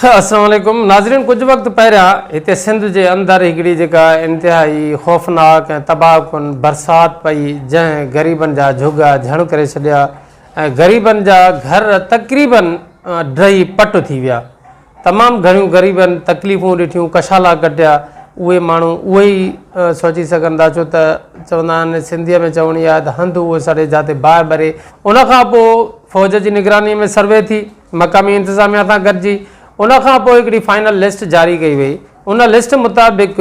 अस्सलाम वालेकुम नाज़रीन। कुछ वक्त पहिरियां हिते सिंध जे अंदरि हिकिड़ी जेका इंतिहाई ख़ौफ़नाक ऐं तबाह कुन बरसाति पई, जंहिं ग़रीबनि जा झुॻ झण करे छॾिया ऐं ग़रीबनि जा घर तक़रीबन ड्रही पट थी विया। तमामु घणियूं ग़रीबनि तकलीफ़ूं ॾिठियूं, कशाला कटिया। उहे माण्हू उहे ई सोची सघनि था, छो त चवंदा आहिनि सिंधीअ में चवणी आहे त हंधु उहो सड़े जाते बाहि भरे। उनखां पोइ फ़ौज जी निगरानी में सर्वे थी, मक़ामी इंतिज़ामिया सां गॾिजी उनखां पोइ हिकिड़ी फाइनल लिस्ट जारी कई वई। उन लिस्ट मुताबिक़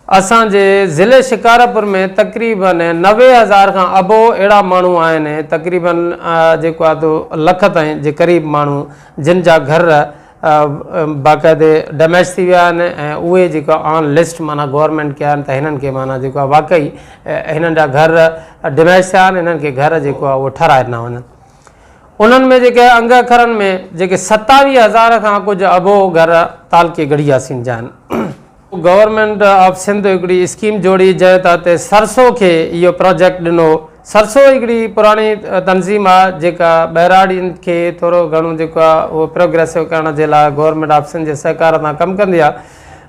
असांजे ज़िले शिकारपुर में तक़रीबन 90,000 खां अबो अहिड़ा माण्हू आहिनि, तक़रीबन जेको आहे तो लख ताईं जे क़रीब माण्हू जिन जा घर बाक़ाइदे डैमेज थी विया आहिनि ऐं उहे जेका ऑन लिस्ट माना गवर्नमेंट कया आहिनि त हिननि खे माना जेको आहे वाक़ई हिननि जा घर डैमेज थिया आहिनि, हिननि खे घर जेको आहे उहो ठाराए ॾिना वञनि। उन्हनि में जेके अंग अखरनि में जेके 27,000 खां कुझु अबो घर तालके गढ़ियासीं जा आहिनि। गवर्नमेंट ऑफ सिंध हिकिड़ी स्कीम जोड़ी जंहिं तहत सरसो खे इहो प्रोजेक्ट ॾिनो। सरसो हिकिड़ी पुराणी तनज़ीम आहे जेका ॿहिराड़ियुनि खे थोरो घणो जेको आहे उहो प्रोग्रेसिव करण जे लाइ गवर्नमेंट ऑफ सिंध जे सहकार सां कमु कंदी आहे।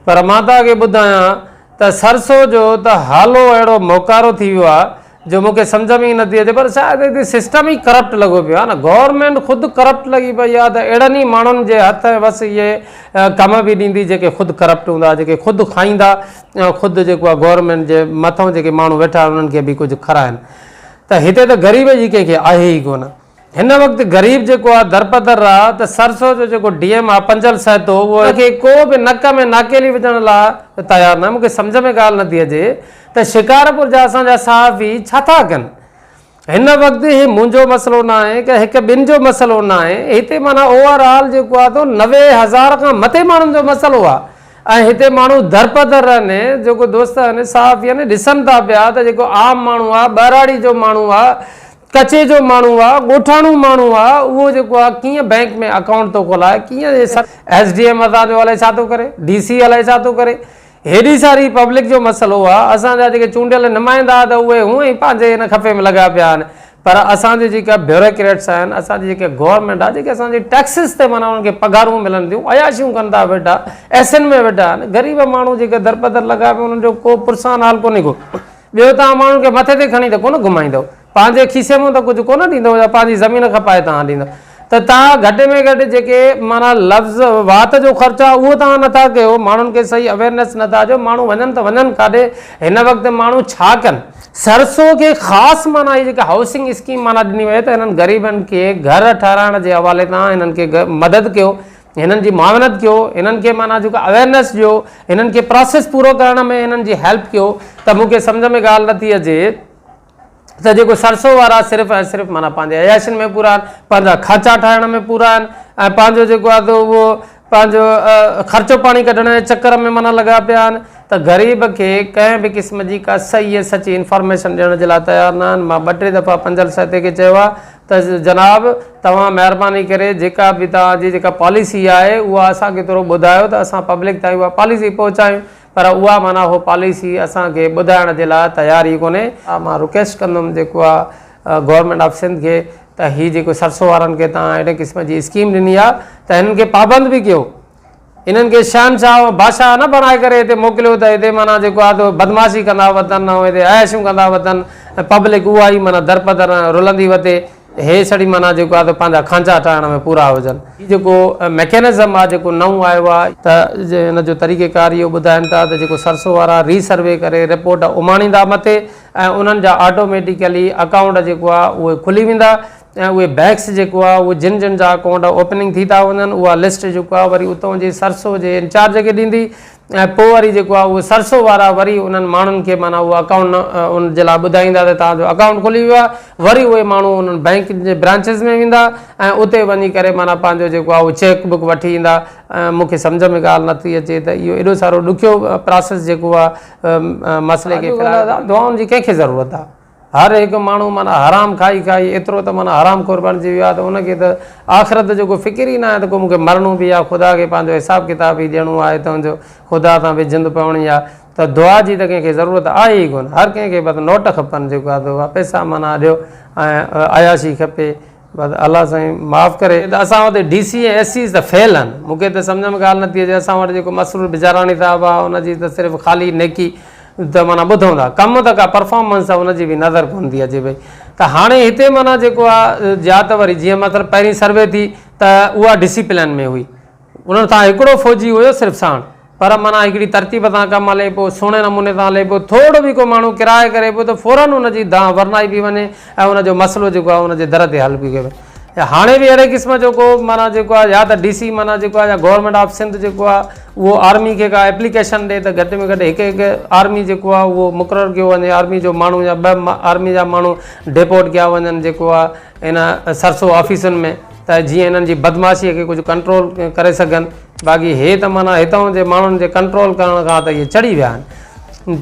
पर मां तव्हांखे ॿुधायां त सरसो जो त हालो अहिड़ो मोकारो थी वियो आहे जो मूंखे सम्झ में ई नथी अचे। पर शायदि हिते सिस्टम ई करप्ट लॻो पियो आहे न, गवर्नमेंट ख़ुदि करप्ट लॻी पई आहे त अहिड़नि ई माण्हुनि जे हथ बसि इहे कम बि ॾींदी जेके ख़ुदि करप्ट हूंदा, जेके ख़ुदि खाईंदा, ख़ुदि जेको आहे गवर्नमेंट जे मथां जेके माण्हू वेठा उन्हनि खे बि कुझु खाराइनि। त हिते त ग़रीब जी कंहिंखे आहे ई कोन। हिन वक़्तु ग़रीब जेको आहे दरपदर आहे त सरसो जो जेको DM आहे पंजल सहतो उहो को बि नक में नाकेली विझण लाइ तयारु न। मूंखे सम्झ में ॻाल्हि नथी अचे त शिकारपुर जा असांजा सहाफ़ी छा था कनि। हिन वक़्तु ही मुंहिंजो मसइलो न आहे की हिकु ॿिनि जो मसइलो न आहे, हिते माना ओवरऑल जेको आहे तो 90,000 खां मथे माण्हुनि जो मसइलो आहे। ऐं हिते माण्हू दरपदर आहिनि, जेको दोस्त आहिनि सहाफ़ी आहिनि, ॾिसनि था पिया त जेको आम माण्हू आहे, ॿहिराड़ी जो माण्हू आहे, कचे जो माण्हू आहे, ॻोठाणू माण्हू आहे, उहो जेको आहे कीअं बैंक में अकाउंट थो खोलाए, कीअं SDM असांजो अलाए छा थो करे, DC अलाए छा थो करे। हेॾी सारी पब्लिक जो मसइलो आहे। असांजा जेके चूंडियल नुमाइंदा त उहे हूअं ई पंहिंजे हिन खफ़े में लॻा पिया आहिनि। पर असांजे जेका ब्यूरोक्रेट्स आहिनि, असांजी जेके गवर्नमेंट आहे, जेके असांजे टैक्सिस ते माना उन्हनि खे पघारूं मिलनि थियूं, अयाशियूं कनि था वेठा, एसिन में वेठा आहिनि। ग़रीब माण्हू जेके दरपदर लॻा पिया उन्हनि जो को पुरसान हाल कोन्हे को। ॿियो तव्हां माण्हुनि खे मथे ते खणी त कोन घुमाईंदव, पंहिंजे खीसे मां त कुझु कोन ॾींदव या पंहिंजी ज़मीन खपाए तव्हां ॾींदव। त तव्हां घटि में घटि जेके माना लफ़्ज़ वात जो ख़र्चु आहे उहो तव्हां नथा कयो, माण्हुनि खे सही अवेयरनेस नथा ॾियो। माण्हू वञनि त वञनि काॾे। हिन वक़्तु माण्हू छा कनि। सरसो खे ख़ासि माना हीअ जेका हाउसिंग स्कीम माना ॾिनी वई त हिननि ग़रीबनि खे घर ठाराइण जे हवाले सां हिननि खे मदद कयो, हिननि जी मुआवनत कयो, हिननि खे माना जेको अवेयरनेस ॾियो, हिननि खे प्रोसेस पूरो करण में हिननि जी हेल्प कयो। त मूंखे सम्झ में ॻाल्हि नथी अचे त जेको सरसो वारा सिर्फ़ु ऐं सिर्फ़ु माना पंहिंजे अयाशियुनि में पूरा आहिनि, पंहिंजा ख़र्चा ठाहिण में पूरा आहिनि ऐं पंहिंजो जेको आहे त उहो पंहिंजो ख़र्चो पाणी कढण जे चकर में माना लॻा पिया आहिनि। त ग़रीब खे कंहिं बि क़िस्म जी का सही ऐं सची इंफॉर्मेशन ॾियण जे लाइ तयारु न आहिनि। मां 2-3 दफ़ा पंजल सहते खे चयो आहे त जनाब तव्हां महिरबानी करे जेका बि तव्हांजी जेका पॉलिसी आहे उहा असांखे थोरो ॿुधायो त असां पब्लिक ताईं उहा पॉलिसी पहुचायूं। पर उहा माना उहो पॉलिसी असांखे ॿुधाइण जे लाइ तयार ई कोन्हे। मां रिक्वेस्ट कंदुमि जेको आहे गवर्नमेंट ऑफ सिंध खे त हीअ जेको सरसो वारनि खे तव्हां अहिड़े क़िस्म जी स्कीम ॾिनी आहे त हिननि खे पाबंद बि कयो। इन्हनि खे शहनशाह बादशाह न बणाए करे हिते मोकिलियो त हिते माना जेको आहे तो बदमाशी कंदा वधनि ऐं हिते ऐशूं कंदा वधनि ऐं पब्लिक उहा ई माना दरपदर रुलंदी वधे। हे सड़ी माना जेको आहे त पंहिंजा खांचा ठाहिण में पूरा हुजनि। हीअ जेको मैकेनिज़म आहे जेको नओं आयो आहे त हिन जो तरीक़ेकार इहो ॿुधाइनि था त जेको सरसो वारा रीसर्वे करे रिपोर्ट उमाणींदा मथे ऐं उन्हनि जा ऑटोमेटिकली अकाउंट जेको आहे उहे खुली वेंदा ऐं उहे बैंक्स जेको आहे उहे जिन जिन जा अकाउंट ओपनिंग थी था वञनि उहा लिस्ट जेको आहे वरी उतां जी सरसो जे इंचार्ज खे ॾींदी ऐं पोइ वरी जेको आहे उहे सरसो वारा वरी उन्हनि माण्हुनि खे माना उहो अकाउंट उन जे लाइ ॿुधाईंदा त तव्हांजो अकाउंट खुली वियो आहे। वरी उहे माण्हू उन्हनि बैंक जे ब्रांचिस में वेंदा ऐं उते वञी करे माना पंहिंजो जेको आहे उहो चेक बुक वठी ईंदा। मूंखे सम्झ में ॻाल्हि नथी अचे त इहो एॾो सारो ॾुखियो प्रोसेस जेको आहे मसइले खे दुआउनि जी कंहिंखे ज़रूरत आहे। हर हिकु माण्हू माना हराम खाई खाई एतिरो त माना हराम खोर बणिजी वियो आहे त उनखे त आख़िरत जो फिकिर ई न आहे त को मूंखे मरणो बि आहे, ख़ुदा खे पंहिंजो हिसाब किताब ई ॾियणो आहे, तुंहिंजो ख़ुदा सां बि जिंद पवणी आहे। त दुआ जी त कंहिंखे ज़रूरत आहे ई कोन। हर कंहिंखे बसि नोट खपनि, जेको आहे पैसा माना ॾियो ऐं अयाशी खपे बस अल्लाह साईं माफ़ करे। असां वटि DC ऐं SC त फेल आहिनि। मूंखे त सम्झ में ॻाल्हि नथी अचे। असां वटि जेको मसरूर बिजाराणी साहिबु आहे उनजी त सिर्फ़ु ख़ाली नेकी त माना ॿुधूं था, कमु त का परफॉर्मेंस आहे उनजी बि नज़र कोन थी अचे पई। त हाणे हिते माना जेको आहे या त वरी जीअं मतिलबु पहिरीं सर्वे थी त उहा डिसिप्लिन में हुई, उन्हनि सां हिकिड़ो फ़ौजी हुयो सिर्फ़ु साण, पर माना हिकिड़ी तरतीब सां कमु हले पियो, सुहिणे नमूने सां हले पियो। थोरो बि को माण्हू किराए करे पियो त फ़ौरन हुनजी दांह वरनाई पई वञे ऐं हुनजो मसइलो जेको आहे हुनजे दर ते हल पई कयो। हाणे बि अहिड़े क़िस्म जो को माना जेको आहे या त DC माना जेको आहे या गवर्नमेंट ऑफ सिंध जेको आहे उहो आर्मी खे का एप्लीकेशन ॾिए त घटि में घटि हिकु आर्मी जेको आहे उहो मुक़ररु कयो वञे, आर्मी जो माण्हू या ॿ आर्मी जा माण्हू डिपोट कया वञनि जेको आहे इन सरसो ऑफिसनि में, त जीअं इन्हनि जी बदमाशीअ खे कुझु कंट्रोल करे सघनि। बाक़ी हे त माना हितां जे माण्हुनि जे कंट्रोल करण खां त इहे चढ़ी विया आहिनि।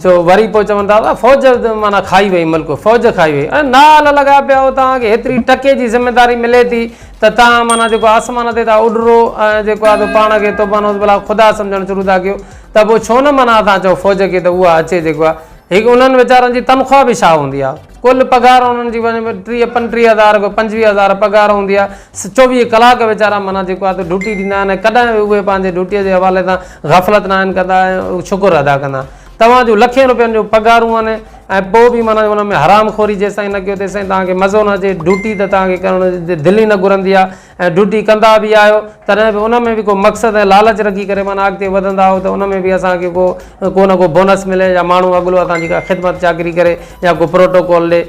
जो वरी पोइ चवनि था फ़ौज माना खाई वई, मुल्क फ़ौज खाई वई। नाल लॻा पिया हो, तव्हांखे हेतिरी टके जी ज़िमेदारी मिले थी त तव्हां माना जेको आसमान ते था उॾरो ऐं जेको आहे पाण खे तोबानो भला ख़ुदा सम्झणु शुरू था कयो, त पोइ छो न माना तव्हां चओ फ़ौज खे त उहा अचे जेको आहे। हिकु उन्हनि वीचारनि जी तनख़्वाह बि छा हूंदी आहे, कुल पघार उन्हनि जी वञे 30-35,000 25,000 पघार हूंदी आहे। 24 कलाक वीचारा माना जेको आहे त ड्यूटी ॾींदा आहिनि। कॾहिं बि उहे पंहिंजे ड्यूटीअ जे हवाले सां ग़फ़लत न आहिनि कंदा ऐं शुकुरु अदा कंदा। तव्हां जो लखें रुपयनि जो पघारूं आहिनि ऐं पोइ बि माना हुन में हराम खोरी जेसिताईं न कयो तेसिताईं तव्हांखे मज़ो न अचे। ड्यूटी त तव्हांखे करण जी दिलि ई न घुरंदी आहे ऐं ड्यूटी कंदा बि आहियो, तॾहिं बि उन में बि को मक़सदु ऐं लालच रखी करे माना अॻिते वधंदा आहियो त उन में बि असांखे को न को बोनस मिले या माण्हू अॻिलो असांजी का ख़िदमत चाकरी करे या को प्रोटोकॉल ॾे,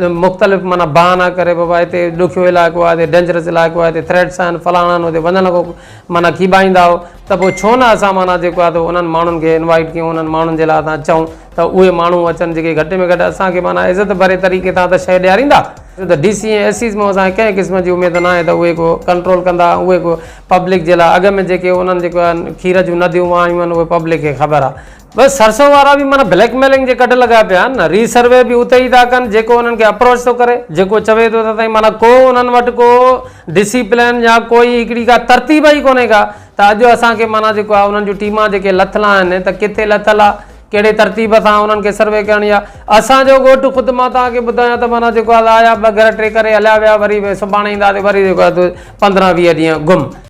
मुख़्तलिफ़ माना बहाना करे बाबा हिते ॾुखियो इलाइक़ो आहे, हिते डेंजरस इलाइक़ो आहे, हिते थ्रेट्स आहिनि, फलाणा आहिनि, हुते वञण खां माना कीबाईंदा हो। त पोइ छो न असां माना जेको आहे त उन्हनि माण्हुनि खे इनवाइट कयूं, उन्हनि माण्हुनि जे लाइ असां चऊं त उहे माण्हू अचनि जेके घटि में घटि असांखे माना इज़त भरे तरीक़े सां त शइ ॾियारींदा। त DC ऐं SC में असांखे कंहिं क़िस्म जी उमेदु न आहे त उहे को कंट्रोल कंदा, उहे को पब्लिक जे लाइ अॻ में जेके उन्हनि जेको आहे खीर जूं नदियूं आयूं आहिनि उहे पब्लिक खे ख़बर आहे। बसि सरसो वारा बि माना ब्लैकमेलिंग जे कढ लॻा पिया आहिनि न, रीसर्वे बि उते ई था कनि जेको उन्हनि खे अप्रोच थो करे, जेको चवे थो त माना को उन्हनि वटि को डिसिप्लिन या कोई हिकिड़ी का तरतीब ई कोन्हे का। त अॼु असांखे माना जेको आहे उन्हनि जूं टीमां जेके लथल आहिनि त किथे लथल आहे, कहिड़े तरतीब सां उन्हनि खे सर्वे करणी आहे। असांजो ॻोठु ख़ुदि मां तव्हांखे ॿुधायां त माना जेको आहे आया 2 घर 3 करे हलिया विया, वरी सुभाणे ईंदा वरी जेको आहे 15-20 ॾींहं गुम।